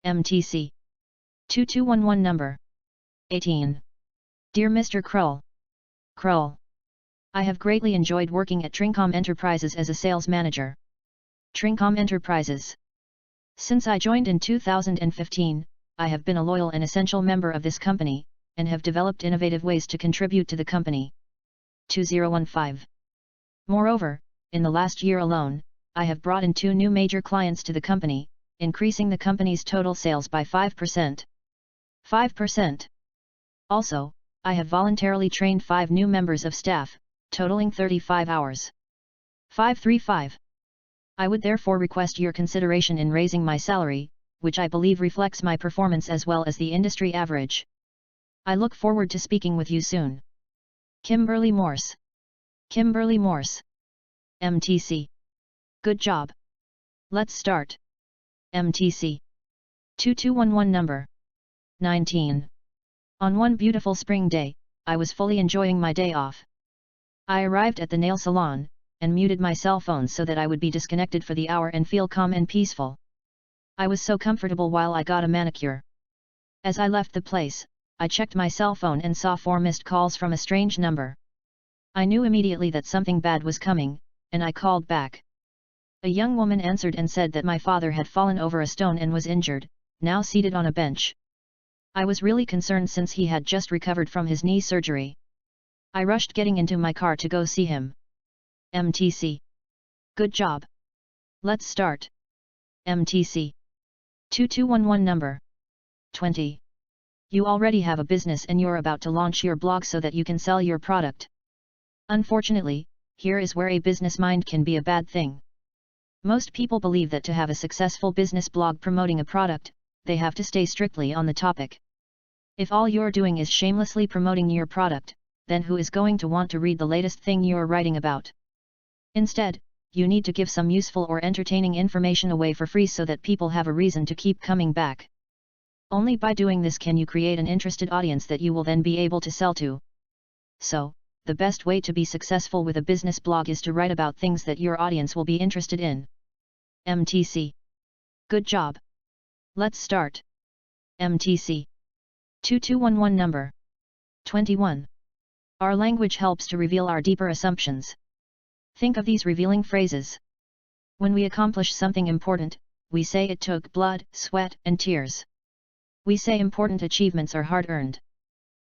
MTC 2211 number 18. Dear Mr. Krull. I have greatly enjoyed working at Trincom Enterprises as a sales manager. Trincom Enterprises. Since I joined in 2015, I have been a loyal and essential member of this company, and have developed innovative ways to contribute to the company. 2015. Moreover, in the last year alone, I have brought in 2 new major clients to the company, increasing the company's total sales by 5%. 5%. Also, I have voluntarily trained 5 new members of staff, totaling 35 hours. 535. I would therefore request your consideration in raising my salary, which I believe reflects my performance as well as the industry average. I look forward to speaking with you soon. Kimberly Morse. Kimberly Morse. MTC. Good job. Let's start. MTC 2211 number 19. On one beautiful spring day, I was fully enjoying my day off. I arrived at the nail salon, and muted my cell phone so that I would be disconnected for the hour and feel calm and peaceful. I was so comfortable while I got a manicure. As I left the place, I checked my cell phone and saw 4 missed calls from a strange number. I knew immediately that something bad was coming, and I called back. A young woman answered and said that my father had fallen over a stone and was injured, now seated on a bench. I was really concerned since he had just recovered from his knee surgery. I rushed getting into my car to go see him. MTC. Good job. Let's start. MTC 2211 number 20. You already have a business and you're about to launch your blog so that you can sell your product. Unfortunately, here is where a business mind can be a bad thing. Most people believe that to have a successful business blog promoting a product, they have to stay strictly on the topic. If all you're doing is shamelessly promoting your product, then who is going to want to read the latest thing you're writing about? Instead, you need to give some useful or entertaining information away for free so that people have a reason to keep coming back. Only by doing this can you create an interested audience that you will then be able to sell to. So, the best way to be successful with a business blog is to write about things that your audience will be interested in. MTC. Good job. Let's start. MTC 2211 number 21. Our language helps to reveal our deeper assumptions. Think of these revealing phrases. When we accomplish something important, we say it took blood, sweat, and tears. We say important achievements are hard-earned.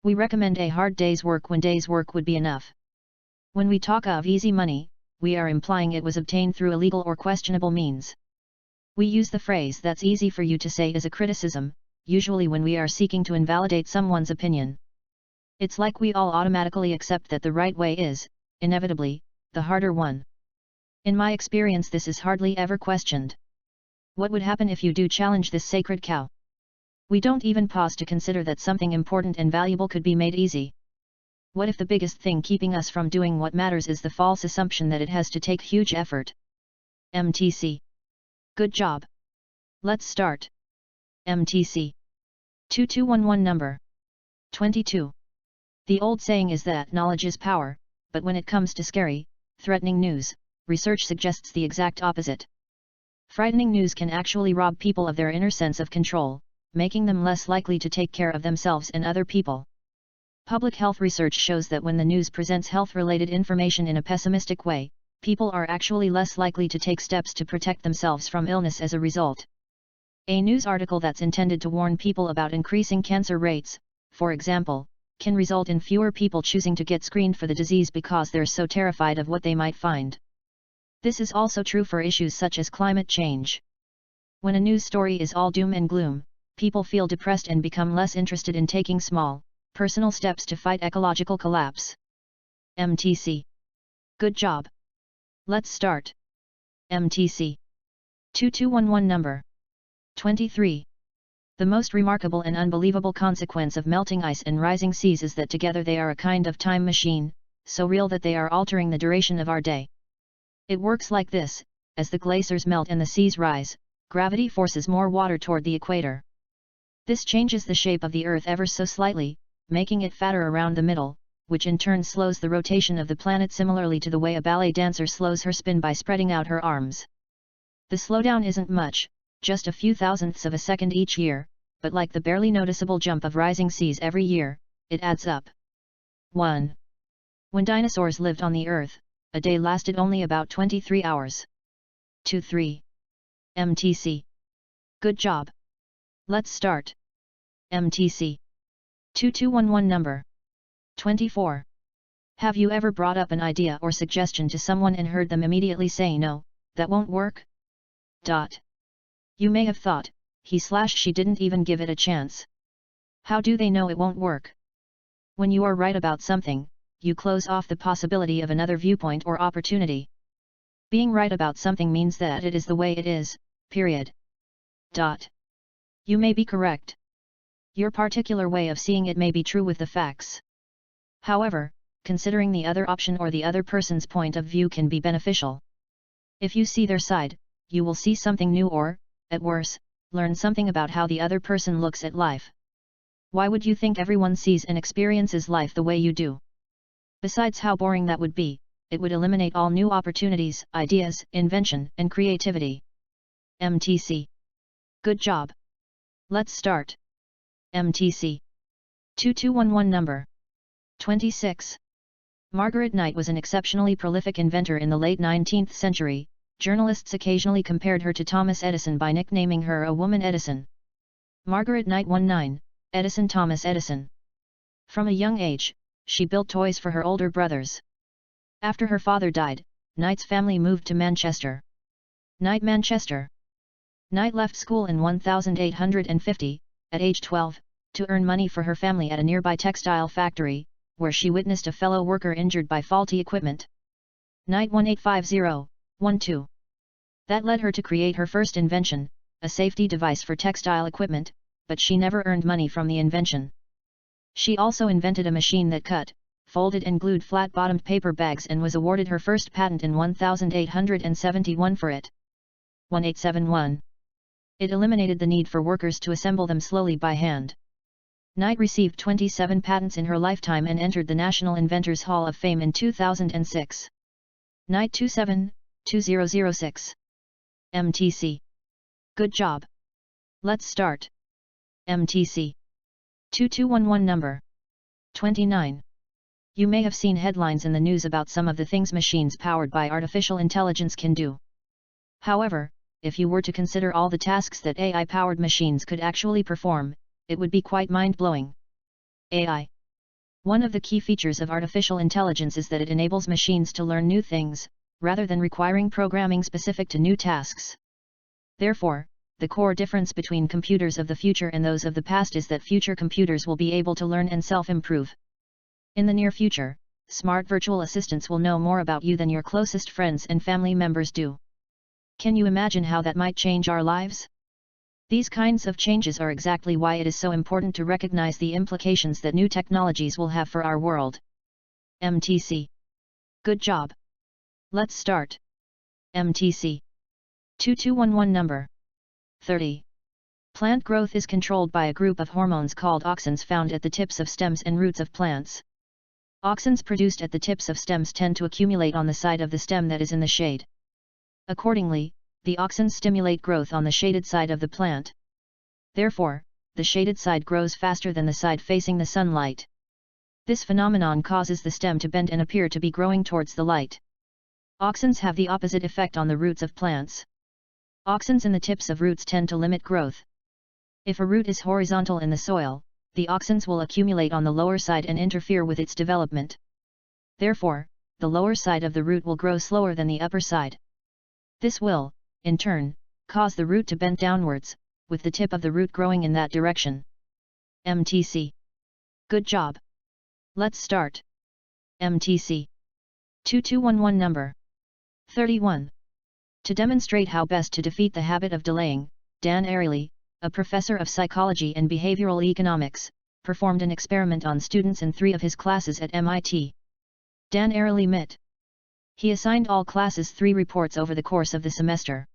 We recommend a hard day's work when day's work would be enough. When we talk of easy money, we are implying it was obtained through illegal or questionable means. We use the phrase "that's easy for you to say" as a criticism, usually when we are seeking to invalidate someone's opinion. It's like we all automatically accept that the right way is, inevitably, the harder one. In my experience, this is hardly ever questioned. What would happen if you do challenge this sacred cow? We don't even pause to consider that something important and valuable could be made easy. What if the biggest thing keeping us from doing what matters is the false assumption that it has to take huge effort? MTC. Good job. Let's start. MTC 2211 number 22. The old saying is that knowledge is power, but when it comes to scary, threatening news, research suggests the exact opposite. Frightening news can actually rob people of their inner sense of control, making them less likely to take care of themselves and other people. Public health research shows that when the news presents health-related information in a pessimistic way, people are actually less likely to take steps to protect themselves from illness as a result. A news article that's intended to warn people about increasing cancer rates, for example, can result in fewer people choosing to get screened for the disease because they're so terrified of what they might find. This is also true for issues such as climate change. When a news story is all doom and gloom, people feel depressed and become less interested in taking small, personal steps to fight ecological collapse. MTC. Good job. Let's start. MTC 2211 number 23. The most remarkable and unbelievable consequence of melting ice and rising seas is that together they are a kind of time machine, so real that they are altering the duration of our day. It works like this: as the glaciers melt and the seas rise, gravity forces more water toward the equator. This changes the shape of the Earth ever so slightly, making it fatter around the middle, which in turn slows the rotation of the planet similarly to the way a ballet dancer slows her spin by spreading out her arms. The slowdown isn't much, just a few thousandths of a second each year, but like the barely noticeable jump of rising seas every year, it adds up. 1. When dinosaurs lived on the Earth, a day lasted only about 23 hours. 2. 3. MTC. Good job. Let's start. MTC. 2211 number. 24. Have you ever brought up an idea or suggestion to someone and heard them immediately say no, that won't work? You may have thought, he/she didn't even give it a chance. How do they know it won't work? When you are right about something, you close off the possibility of another viewpoint or opportunity. Being right about something means that it is the way it is, period. You may be correct. Your particular way of seeing it may be true with the facts. However, considering the other option or the other person's point of view can be beneficial. If you see their side, you will see something new or, at worst, learn something about how the other person looks at life. Why would you think everyone sees and experiences life the way you do? Besides how boring that would be, it would eliminate all new opportunities, ideas, invention, and creativity. MTC. Good job. Let's start. MTC. 2211 number. 26. Margaret Knight was an exceptionally prolific inventor in the late 19th century. Journalists occasionally compared her to Thomas Edison by nicknaming her a woman Edison. Margaret Knight 19, Edison Thomas Edison. From a young age, she built toys for her older brothers. After her father died, Knight's family moved to Manchester. Manchester. Knight left school in 1850, at age 12, to earn money for her family at a nearby textile factory, where she witnessed a fellow worker injured by faulty equipment. Knight 1850-12. That led her to create her first invention, a safety device for textile equipment, but she never earned money from the invention. She also invented a machine that cut, folded and glued flat-bottomed paper bags and was awarded her first patent in 1871 for it. 1871. It eliminated the need for workers to assemble them slowly by hand. Knight received 27 patents in her lifetime and entered the National Inventors Hall of Fame in 2006. Knight 27-2006. MTC. Good job. Let's start. MTC. 2211 number. 29. You may have seen headlines in the news about some of the things machines powered by artificial intelligence can do. However, if you were to consider all the tasks that AI-powered machines could actually perform, it would be quite mind-blowing. AI. One of the key features of artificial intelligence is that it enables machines to learn new things, rather than requiring programming specific to new tasks. Therefore, the core difference between computers of the future and those of the past is that future computers will be able to learn and self-improve. In the near future, smart virtual assistants will know more about you than your closest friends and family members do. Can you imagine how that might change our lives? These kinds of changes are exactly why it is so important to recognize the implications that new technologies will have for our world. MTC. Good job. Let's start. MTC. 2211 number. 30. Plant growth is controlled by a group of hormones called auxins found at the tips of stems and roots of plants. Auxins produced at the tips of stems tend to accumulate on the side of the stem that is in the shade. Accordingly, the auxins stimulate growth on the shaded side of the plant. Therefore, the shaded side grows faster than the side facing the sunlight. This phenomenon causes the stem to bend and appear to be growing towards the light. Auxins have the opposite effect on the roots of plants. Auxins in the tips of roots tend to limit growth. If a root is horizontal in the soil, the auxins will accumulate on the lower side and interfere with its development. Therefore, the lower side of the root will grow slower than the upper side. This will, in turn, cause the root to bend downwards, with the tip of the root growing in that direction. MTC. Good job. Let's start. MTC. 2211 number. 31. To demonstrate how best to defeat the habit of delaying, Dan Ariely, a professor of psychology and behavioral economics, performed an experiment on students in 3 of his classes at MIT. Dan Ariely MIT. He assigned all classes 3 reports over the course of the semester.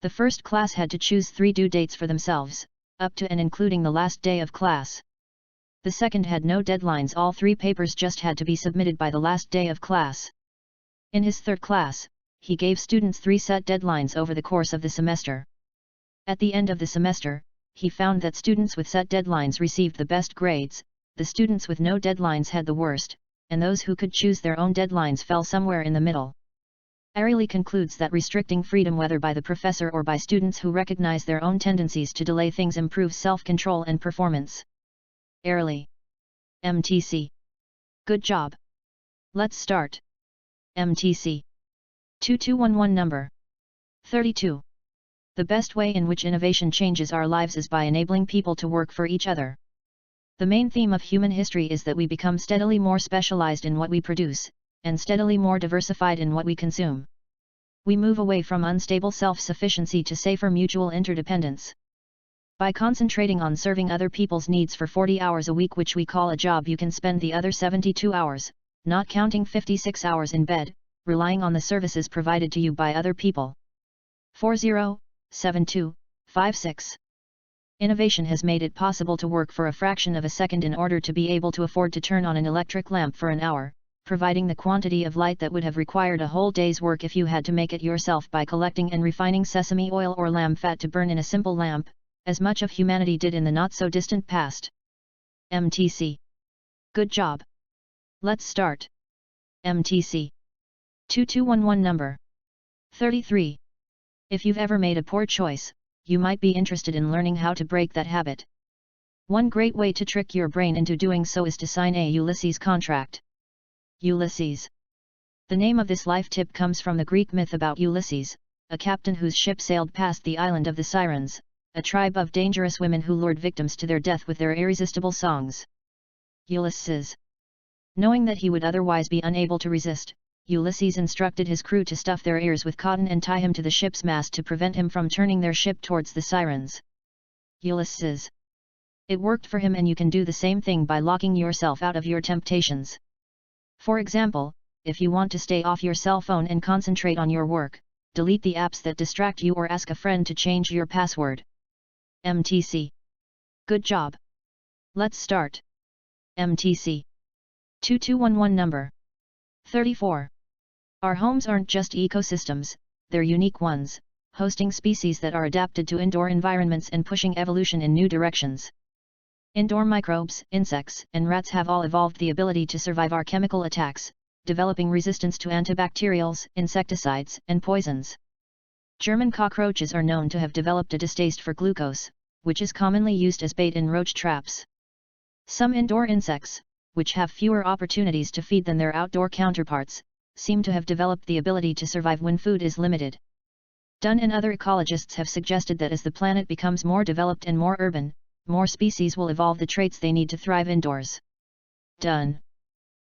The first class had to choose 3 due dates for themselves, up to and including the last day of class. The second had no deadlines, all 3 papers just had to be submitted by the last day of class. In his third class, he gave students 3 set deadlines over the course of the semester. At the end of the semester, he found that students with set deadlines received the best grades, the students with no deadlines had the worst, and those who could choose their own deadlines fell somewhere in the middle. Airely concludes that restricting freedom, whether by the professor or by students who recognize their own tendencies to delay things, improves self-control and performance. Airely. MTC. Good job. Let's start. MTC. 2211 number 32. The best way in which innovation changes our lives is by enabling people to work for each other. The main theme of human history is that we become steadily more specialized in what we produce, and steadily more diversified in what we consume. We move away from unstable self-sufficiency to safer mutual interdependence. By concentrating on serving other people's needs for 40 hours a week, which we call a job, you can spend the other 72 hours, not counting 56 hours in bed, relying on the services provided to you by other people. 407256. Innovation has made it possible to work for a fraction of a second in order to be able to afford to turn on an electric lamp for an hour, providing the quantity of light that would have required a whole day's work if you had to make it yourself by collecting and refining sesame oil or lamb fat to burn in a simple lamp, as much of humanity did in the not-so-distant past. MTC. Good job. Let's start. MTC. 2211 number 33. If you've ever made a poor choice, you might be interested in learning how to break that habit. One great way to trick your brain into doing so is to sign a Ulysses contract. Ulysses. The name of this life tip comes from the Greek myth about Ulysses, a captain whose ship sailed past the island of the Sirens, a tribe of dangerous women who lured victims to their death with their irresistible songs. Ulysses. Knowing that he would otherwise be unable to resist, Ulysses instructed his crew to stuff their ears with cotton and tie him to the ship's mast to prevent him from turning their ship towards the Sirens. Ulysses. It worked for him, and you can do the same thing by locking yourself out of your temptations. For example, if you want to stay off your cell phone and concentrate on your work, delete the apps that distract you or ask a friend to change your password. MTC. Good job. Let's start. MTC. 2211 number 34. Our homes aren't just ecosystems, they're unique ones, hosting species that are adapted to indoor environments and pushing evolution in new directions. Indoor microbes, insects, and rats have all evolved the ability to survive our chemical attacks, developing resistance to antibacterials, insecticides, and poisons. German cockroaches are known to have developed a distaste for glucose, which is commonly used as bait in roach traps. Some indoor insects, which have fewer opportunities to feed than their outdoor counterparts, seem to have developed the ability to survive when food is limited. Dunn and other ecologists have suggested that as the planet becomes more developed and more urban, more species will evolve the traits they need to thrive indoors. Dunn.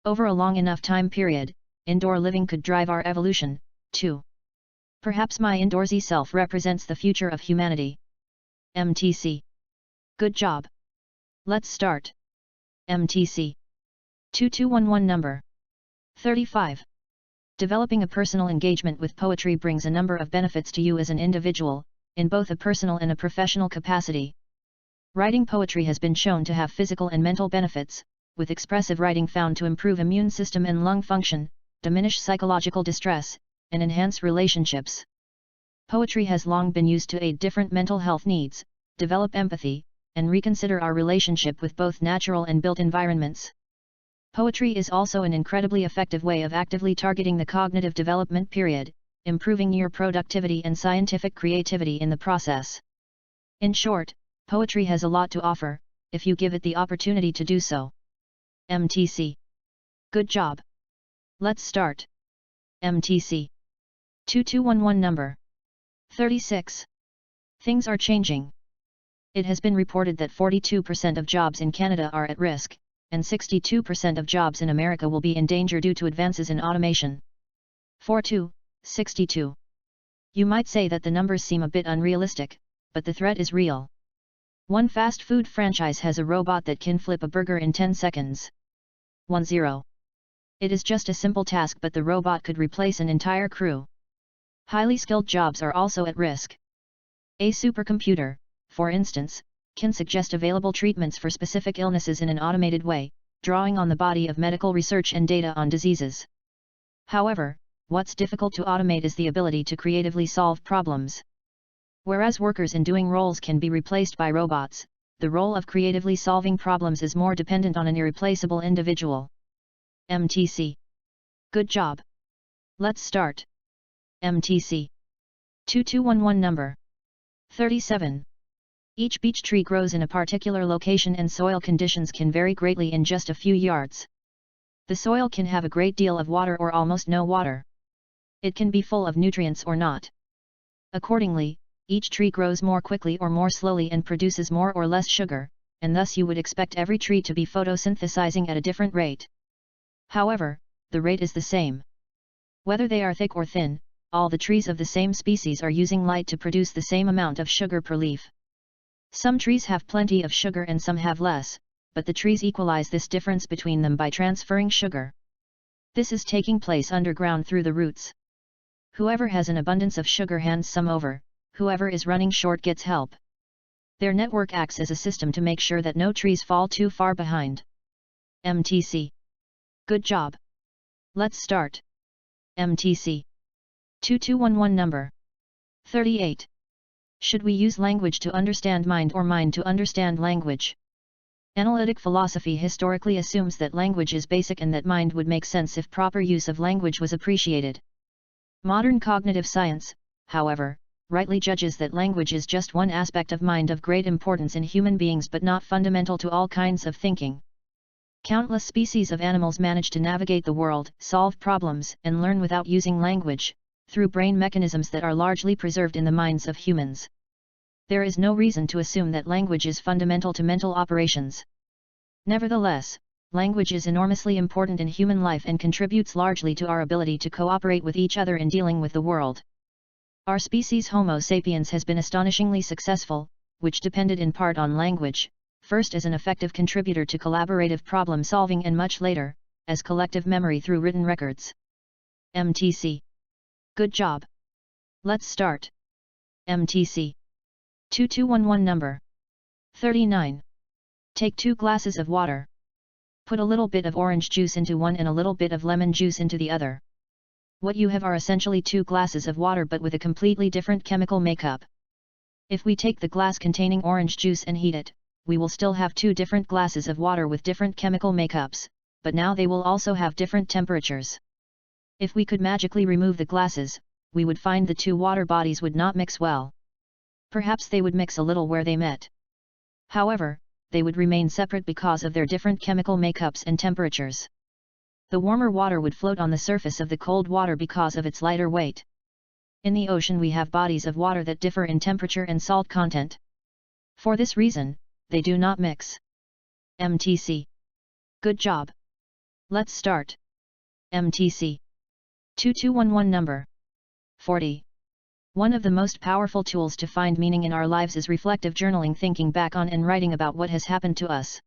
Over a long enough time period, indoor living could drive our evolution, too. Perhaps my indoorsy self represents the future of humanity. MTC. Good job. Let's start. MTC. 2211 number 35. Developing a personal engagement with poetry brings a number of benefits to you as an individual, in both a personal and a professional capacity. Writing poetry has been shown to have physical and mental benefits, with expressive writing found to improve immune system and lung function, diminish psychological distress, and enhance relationships. Poetry has long been used to aid different mental health needs, develop empathy, and reconsider our relationship with both natural and built environments. Poetry is also an incredibly effective way of actively targeting the cognitive development period, improving your productivity and scientific creativity in the process. In short, poetry has a lot to offer, if you give it the opportunity to do so. MTC. Good job. Let's start. MTC. 2211 number 36. Things are changing. It has been reported that 42% of jobs in Canada are at risk, and 62% of jobs in America will be in danger due to advances in automation. 4262. You might say that the numbers seem a bit unrealistic, but the threat is real. One fast food franchise has a robot that can flip a burger in 10 seconds. 10. It is just a simple task, but the robot could replace an entire crew. Highly skilled jobs are also at risk. A supercomputer, for instance, can suggest available treatments for specific illnesses in an automated way, drawing on the body of medical research and data on diseases. However, what's difficult to automate is the ability to creatively solve problems. Whereas workers in doing roles can be replaced by robots, the role of creatively solving problems is more dependent on an irreplaceable individual. MTC. Good job. Let's start. MTC. 2211 number 37. Each beech tree grows in a particular location and soil conditions can vary greatly in just a few yards. The soil can have a great deal of water or almost no water. It can be full of nutrients or not. Accordingly, each tree grows more quickly or more slowly and produces more or less sugar, and thus you would expect every tree to be photosynthesizing at a different rate. However, the rate is the same. Whether they are thick or thin, all the trees of the same species are using light to produce the same amount of sugar per leaf. Some trees have plenty of sugar and some have less, but the trees equalize this difference between them by transferring sugar. This is taking place underground through the roots. Whoever has an abundance of sugar hands some over, whoever is running short gets help. Their network acts as a system to make sure that no trees fall too far behind. MTC. Good job. Let's start. MTC. 2211 number 38. Should we use language to understand mind or mind to understand language? Analytic philosophy historically assumes that language is basic and that mind would make sense if proper use of language was appreciated. Modern cognitive science, however, rightly judges that language is just one aspect of mind of great importance in human beings but not fundamental to all kinds of thinking. Countless species of animals manage to navigate the world, solve problems, and learn without using language, through brain mechanisms that are largely preserved in the minds of humans. There is no reason to assume that language is fundamental to mental operations. Nevertheless, language is enormously important in human life and contributes largely to our ability to cooperate with each other in dealing with the world. Our species Homo sapiens has been astonishingly successful, which depended in part on language, first as an effective contributor to collaborative problem solving and much later, as collective memory through written records. MTC. Good job. Let's start. MTC. 2211 number 39. Take 2 glasses of water. Put a little bit of orange juice into one and a little bit of lemon juice into the other. What you have are essentially 2 glasses of water but with a completely different chemical makeup. If we take the glass containing orange juice and heat it, we will still have 2 different glasses of water with different chemical makeups, but now they will also have different temperatures. If we could magically remove the glasses, we would find the 2 water bodies would not mix well. Perhaps they would mix a little where they met. However, they would remain separate because of their different chemical makeups and temperatures. The warmer water would float on the surface of the cold water because of its lighter weight. In the ocean we have bodies of water that differ in temperature and salt content. For this reason, they do not mix. MTC. Good job. Let's start. MTC. 2211 number 40. One of the most powerful tools to find meaning in our lives is reflective journaling, thinking back on and writing about what has happened to us.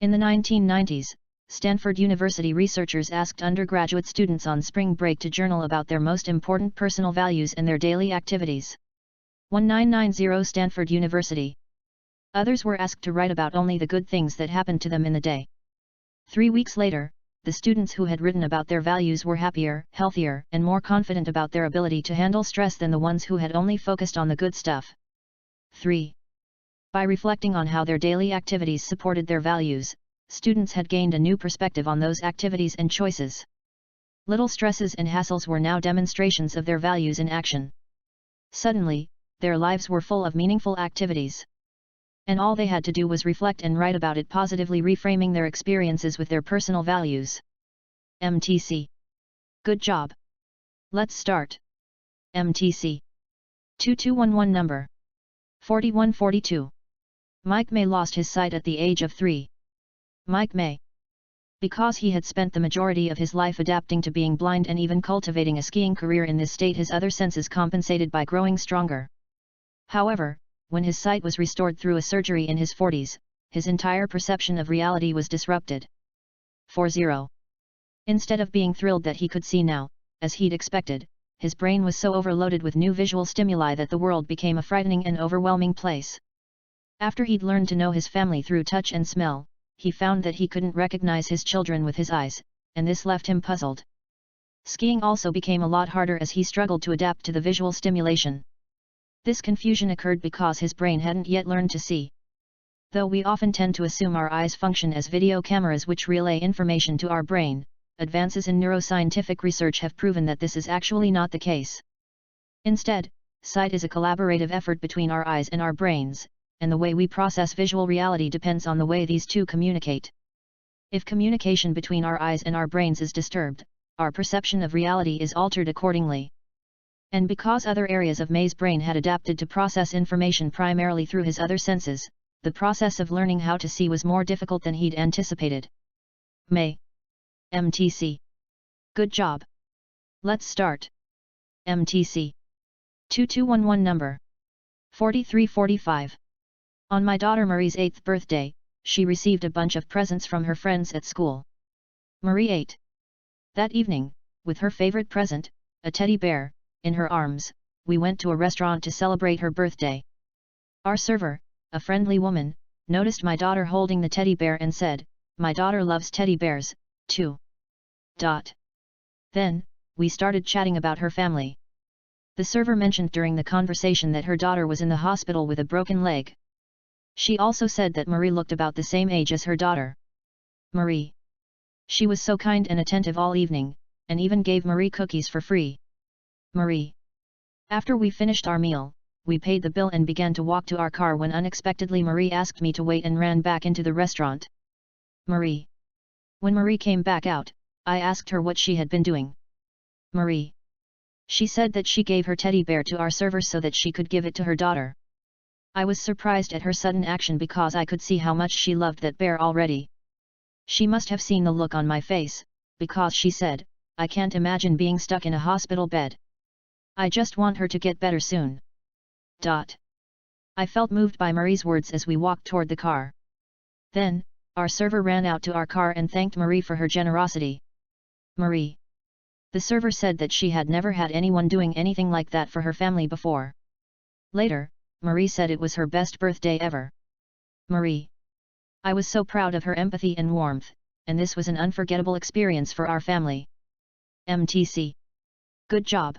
In the 1990s, Stanford University researchers asked undergraduate students on spring break to journal about their most important personal values and their daily activities. 1990 Stanford University. Others were asked to write about only the good things that happened to them in the day. 3 weeks later, the students who had written about their values were happier, healthier, and more confident about their ability to handle stress than the ones who had only focused on the good stuff. 3. By reflecting on how their daily activities supported their values, students had gained a new perspective on those activities and choices. Little stresses and hassles were now demonstrations of their values in action. Suddenly, their lives were full of meaningful activities. And all they had to do was reflect and write about it, positively reframing their experiences with their personal values. MTC. Good job. Let's start. MTC. 2211 number 4142. Mike May lost his sight at the age of 3. Mike May. Because he had spent the majority of his life adapting to being blind and even cultivating a skiing career in this state, his other senses compensated by growing stronger. However, when his sight was restored through a surgery in his 40s, his entire perception of reality was disrupted. 40. Instead of being thrilled that he could see now, as he'd expected, his brain was so overloaded with new visual stimuli that the world became a frightening and overwhelming place. After he'd learned to know his family through touch and smell, he found that he couldn't recognize his children with his eyes, and this left him puzzled. Skiing also became a lot harder as he struggled to adapt to the visual stimulation. This confusion occurred because his brain hadn't yet learned to see. Though we often tend to assume our eyes function as video cameras which relay information to our brain, advances in neuroscientific research have proven that this is actually not the case. Instead, sight is a collaborative effort between our eyes and our brains, and the way we process visual reality depends on the way these two communicate. If communication between our eyes and our brains is disturbed, our perception of reality is altered accordingly. And because other areas of May's brain had adapted to process information primarily through his other senses, the process of learning how to see was more difficult than he'd anticipated. May. MTC. Good job. Let's start. MTC. 2211 number. 4345. On my daughter Marie's 8th birthday, she received a bunch of presents from her friends at school. Marie ate. That evening, with her favorite present, a teddy bear, in her arms, we went to a restaurant to celebrate her birthday. Our server, a friendly woman, noticed my daughter holding the teddy bear and said, "My daughter loves teddy bears, too." Then, we started chatting about her family. The server mentioned during the conversation that her daughter was in the hospital with a broken leg. She also said that Marie looked about the same age as her daughter. Marie. She was so kind and attentive all evening, and even gave Marie cookies for free. Marie. After we finished our meal, we paid the bill and began to walk to our car when unexpectedly Marie asked me to wait and ran back into the restaurant. Marie. When Marie came back out, I asked her what she had been doing. Marie. She said that she gave her teddy bear to our server so that she could give it to her daughter. I was surprised at her sudden action because I could see how much she loved that bear already. She must have seen the look on my face, because she said, "I can't imagine being stuck in a hospital bed. I just want her to get better soon." I felt moved by Marie's words as we walked toward the car. Then, our server ran out to our car and thanked Marie for her generosity. Marie. The server said that she had never had anyone doing anything like that for her family before. Later, Marie said it was her best birthday ever. Marie. I was so proud of her empathy and warmth, and this was an unforgettable experience for our family. MTC. Good job.